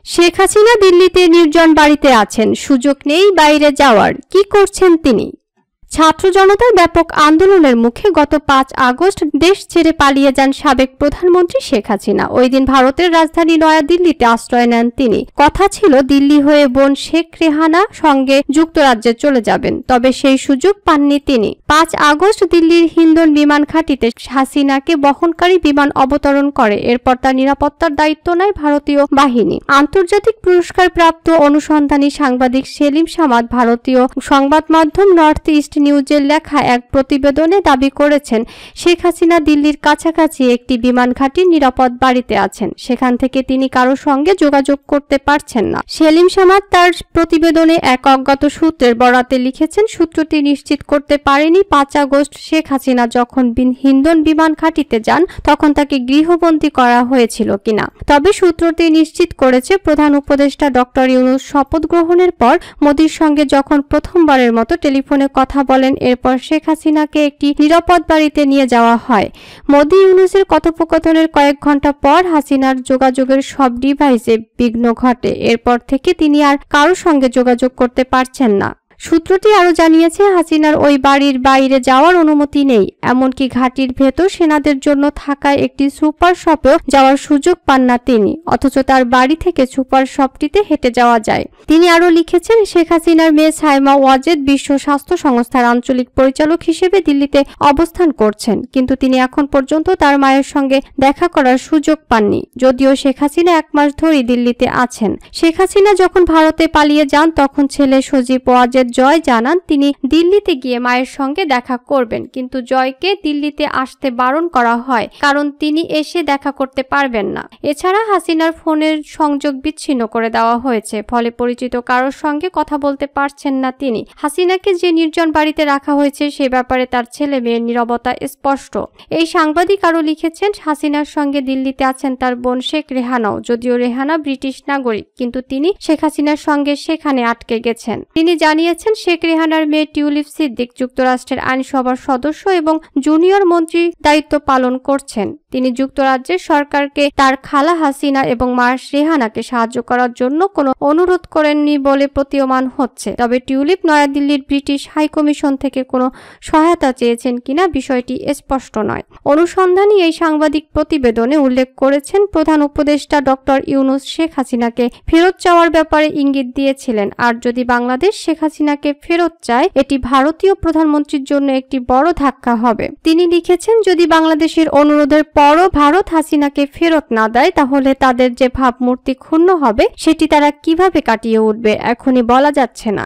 শেখ হাসিনা দিল্লিতে নির্জন বাড়িতে আছেন, সুযোগ নেই বাইরে যাওয়ার। কি করছেন তিনি? ছাত্র জনতার ব্যাপক আন্দোলনের মুখে গত 5 আগস্ট দেশ ছেড়ে পালিয়ে যান সাবেক প্রধানমন্ত্রী শেখ হাসিনা। ওই দিন ভারতের রাজধানী নয়াদিল্লিতে আশ্রয় নেন তিনি। কথা ছিল দিল্লি হয়ে বোন শেখ রেহানা সঙ্গে যুক্তরাজ্যে চলে যাবেন, তবে সেই সুযোগ পাননি তিনি। 5 আগস্ট দিল্লির হিন্ডন বিমান ঘাঁটিতে হাসিনাকে বহনকারী বিমান অবতরণ করে। এরপর তার নিরাপত্তার দায়িত্ব নেয় ভারতীয় বাহিনী। আন্তর্জাতিক পুরস্কারপ্রাপ্ত অনুসন্ধানী সাংবাদিক সেলিম সামাদ ভারতীয় সংবাদ মাধ্যম নর্থ ইস্ট নিউজের লেখা এক প্রতিবেদনে দাবি করেছেন, শেখ হাসিনা দিল্লির কাছাকাছি একটি বিমান ঘাঁটির নিরাপদ বাড়িতে আছেন। সেখান থেকে তিনি কারো সঙ্গে যোগাযোগ করতে পারছেন না। সেলিম সামাদ তার প্রতিবেদনে এক অজ্ঞাত সূত্রের বরাতে লিখেছেন, সূত্রটি নিশ্চিত করতে পারেনি 5 আগস্ট শেখ হাসিনা যখন হিন্ডন বিমান ঘাঁটিতে যান তখন তাকে গৃহবন্দী করা হয়েছিল কিনা। তবে সূত্রটি নিশ্চিত করেছে প্রধান উপদেষ্টা ডক্টর ইউনূস শপথ গ্রহণের পর মোদির সঙ্গে যখন প্রথমবারের মতো টেলিফোনে কথা বলেন, এরপর শেখ হাসিনাকে একটি নিরাপদ বাড়িতে নিয়ে যাওয়া হয়। মোদি ইউনূসের কথোপকথনের কয়েক ঘন্টা পর হাসিনার যোগাযোগের সব ডিভাইসে বিঘ্ন ঘটে। এরপর থেকে তিনি আর কারোর সঙ্গে যোগাযোগ করতে পারছেন না। সূত্রটি আরও জানিয়েছে, হাসিনার ওই বাড়ির বাইরে যাওয়ার অনুমতি নেই, এমনকি ঘাঁটির ভেতর সেনাদের জন্য থাকায় একটি সুপার শপেও যাওয়ার সুযোগ পান না তিনি। অথচ তার বাড়ি থেকে সুপার শপটিতে হেঁটে যাওয়া যায়। তিনি আরও লিখেছেন, শেখ হাসিনার মেয়ে সাইমা ওয়াজেদ বিশ্ব স্বাস্থ্য সংস্থার আঞ্চলিক পরিচালক হিসেবে দিল্লিতে অবস্থান করছেন, কিন্তু তিনি এখন পর্যন্ত তার মায়ের সঙ্গে দেখা করার সুযোগ পাননি। যদিও শেখ হাসিনা 1 মাস ধরেই দিল্লিতে আছেন। শেখ হাসিনা যখন ভারতে পালিয়ে যান তখন ছেলে সজীব ওয়াজেদ জয় জানান তিনি দিল্লিতে গিয়ে মায়ের সঙ্গে দেখা করবেন, কিন্তু জয়কে দিল্লিতে আসতে বারণ করা হয় কারণ তিনি এসে দেখা করতে পারবেন না। এছাড়া হাসিনার ফোনের সংযোগ বিচ্ছিন্ন করে দেওয়া হয়েছে, ফলে পরিচিত কারোর সঙ্গে কথা বলতে পারছেন না তিনি। হাসিনাকে যে নির্জন বাড়িতে রাখা হয়েছে সে ব্যাপারে তার ছেলে মেয়ের নীরবতা স্পষ্ট। এই সাংবাদিক আরও লিখেছেন, হাসিনার সঙ্গে দিল্লিতে আছেন তার বোন শেখ রেহানাও। যদিও রেহানা ব্রিটিশ নাগরিক, কিন্তু তিনি শেখ হাসিনার সঙ্গে সেখানে আটকে গেছেন। তিনি জানিয়েছেন, শেখ রেহানার মেয়ে টিউলিপ সিদ্দিক যুক্তরাষ্ট্রের আইনসভার সদস্য এবং জুনিয়র মন্ত্রীর দায়িত্ব পালন করছেন। তিনি যুক্তরাজ্যের সরকারকে তার খালা হাসিনা এবং মা রেহানাকে সাহায্য করার জন্য কোনো অনুরোধ করেননি বলে প্রতীয়মান হচ্ছে। তবে টিউলিপ নয়াদিল্লির ব্রিটিশ হাইকমিশন থেকে কোনো সহায়তা চেয়েছেন কিনা বিষয়টি স্পষ্ট নয়। অনুসন্ধানী এই সাংবাদিক প্রতিবেদনে উল্লেখ করেছেন, প্রধান উপদেষ্টা ডক্টর ইউনূস শেখ হাসিনাকে ফেরত চাওয়ার ব্যাপারে ইঙ্গিত দিয়েছিলেন। আর যদি বাংলাদেশ শেখ হাসিনাকে ফেরত চায়, এটি ভারতীয় প্রধানমন্ত্রীর জন্য একটি বড় ধাক্কা হবে। তিনি লিখেছেন, যদি বাংলাদেশের অনুরোধের পরও ভারত হাসিনাকে ফেরত না দেয় তাহলে তাদের যে ভাবমূর্তি ক্ষুণ্ণ হবে সেটি তারা কিভাবে কাটিয়ে উঠবে এখনই বলা যাচ্ছে না।